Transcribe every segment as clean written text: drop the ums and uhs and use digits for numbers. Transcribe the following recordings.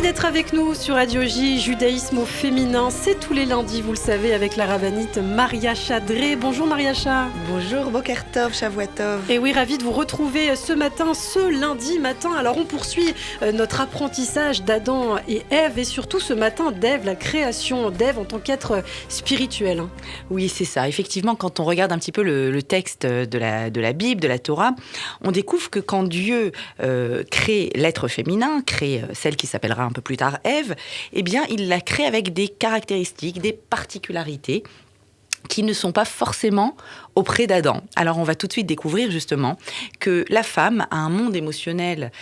Merci d'être avec nous sur Radio J. Judaïsme au féminin, c'est tous les lundis, vous le savez, avec la rabbinite Maria Chadré. Bonjour Maria-Cha. Bonjour, Boker Tov, Shavua Tov. Et oui, ravi de vous retrouver ce lundi matin. Alors on poursuit notre apprentissage d'Adam et Ève, et surtout ce matin d'Ève, la création d'Ève en tant qu'être spirituel. Oui, c'est ça. Effectivement, quand on regarde un petit peu le texte de la Bible, de la Torah, on découvre que quand Dieu crée l'être féminin, crée celle qui s'appellera un peu plus tard Ève, eh bien, il la crée avec des caractéristiques, des particularités qui ne sont pas forcément auprès d'Adam. Alors, on va tout de suite découvrir justement que la femme a un monde émotionnel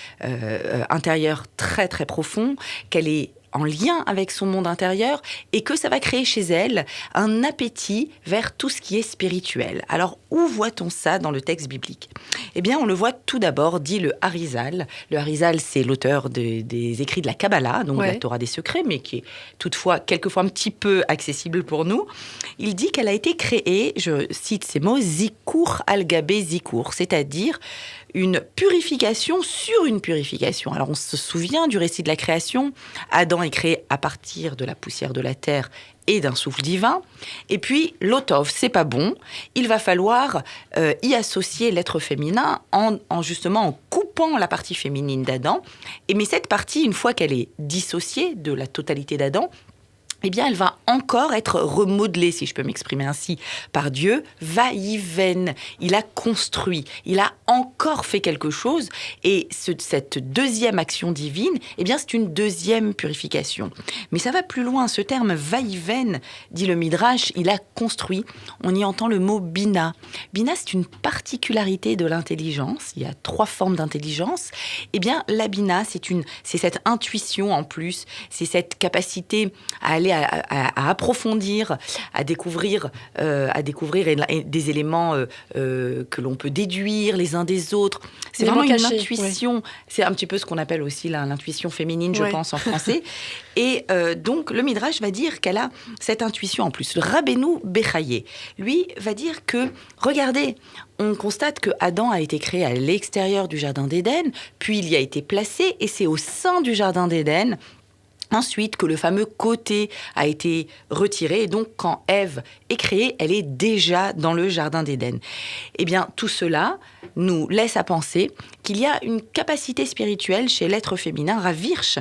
intérieur très très profond, qu'elle est en lien avec son monde intérieur et que ça va créer chez elle un appétit vers tout ce qui est spirituel. Alors, où voit-on ça dans le texte biblique ? Eh bien, on le voit tout d'abord, dit le Harizal. Le Harizal, c'est l'auteur des écrits de la Kabbalah, donc de la Torah des secrets, mais qui est toutefois quelquefois un petit peu accessible pour nous. Il dit qu'elle a été créée, je cite ces mots, Zikour al-Gabé Zikour, c'est-à-dire une purification sur une purification. Alors, on se souvient du récit de la création. Adam est créé à partir de la poussière de la terre et d'un souffle divin. Et puis, l'otov, c'est pas bon. Il va falloir y associer l'être féminin justement en coupant la partie féminine d'Adam. Mais cette partie, une fois qu'elle est dissociée de la totalité d'Adam, eh bien, elle va encore être remodelée, si je peux m'exprimer ainsi, par Dieu. Vaïven, il a construit, il a encore fait quelque chose. Et cette deuxième action divine, eh bien, c'est une deuxième purification. Mais ça va plus loin. Ce terme vaïven, dit le Midrash, il a construit. On y entend le mot bina. Bina, c'est une particularité de l'intelligence. Il y a 3 formes d'intelligence. Eh bien, la bina, c'est cette intuition en plus, c'est cette capacité à aller à approfondir, à découvrir des éléments que l'on peut déduire les uns des autres. C'est vraiment une intuition. Ouais. C'est un petit peu ce qu'on appelle aussi l'intuition féminine, je pense, en français. Et donc, le Midrash va dire qu'elle a cette intuition en plus. Le Rabbeinu Bechaye, lui, va dire que, regardez, on constate que Adam a été créé à l'extérieur du Jardin d'Éden, puis il y a été placé, et c'est au sein du Jardin d'Éden ensuite, que le fameux côté a été retiré. Et donc, quand Ève est créée, elle est déjà dans le Jardin d'Éden. Eh bien, tout cela nous laisse à penser qu'il y a une capacité spirituelle chez l'être féminin. Rav Hirsch,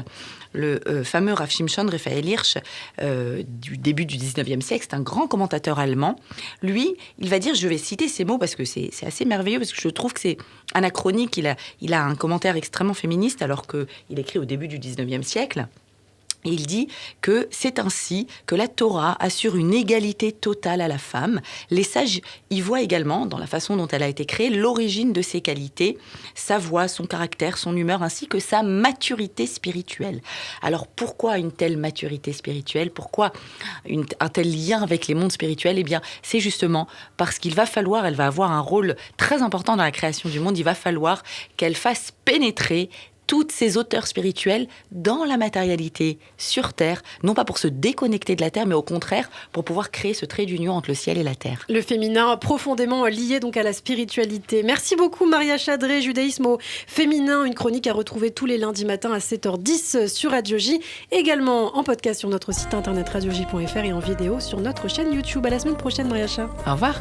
le fameux Rav Shimshon Raphaël Hirsch du début du 19e siècle, c'est un grand commentateur allemand. Lui, il va dire, je vais citer ces mots parce que c'est assez merveilleux, parce que je trouve que c'est anachronique. Il a un commentaire extrêmement féministe alors qu'il écrit au début du 19e siècle. Et il dit que c'est ainsi que la Torah assure une égalité totale à la femme. Les sages y voient également, dans la façon dont elle a été créée, l'origine de ses qualités, sa voix, son caractère, son humeur, ainsi que sa maturité spirituelle. Alors pourquoi une telle maturité spirituelle ? Pourquoi un tel lien avec les mondes spirituels ? Eh bien, c'est justement parce elle va avoir un rôle très important dans la création du monde. Il va falloir qu'elle fasse pénétrer toutes ces auteurs spirituels dans la matérialité sur Terre, non pas pour se déconnecter de la Terre, mais au contraire pour pouvoir créer ce trait d'union entre le ciel et la Terre. Le féminin profondément lié donc à la spiritualité. Merci beaucoup Maria Chadré, Judaïsme au féminin, une chronique à retrouver tous les lundis matins à 7h10 sur Radio J, également en podcast sur notre site internet radioj.fr et en vidéo sur notre chaîne YouTube. À la semaine prochaine Maria Cha. Au revoir.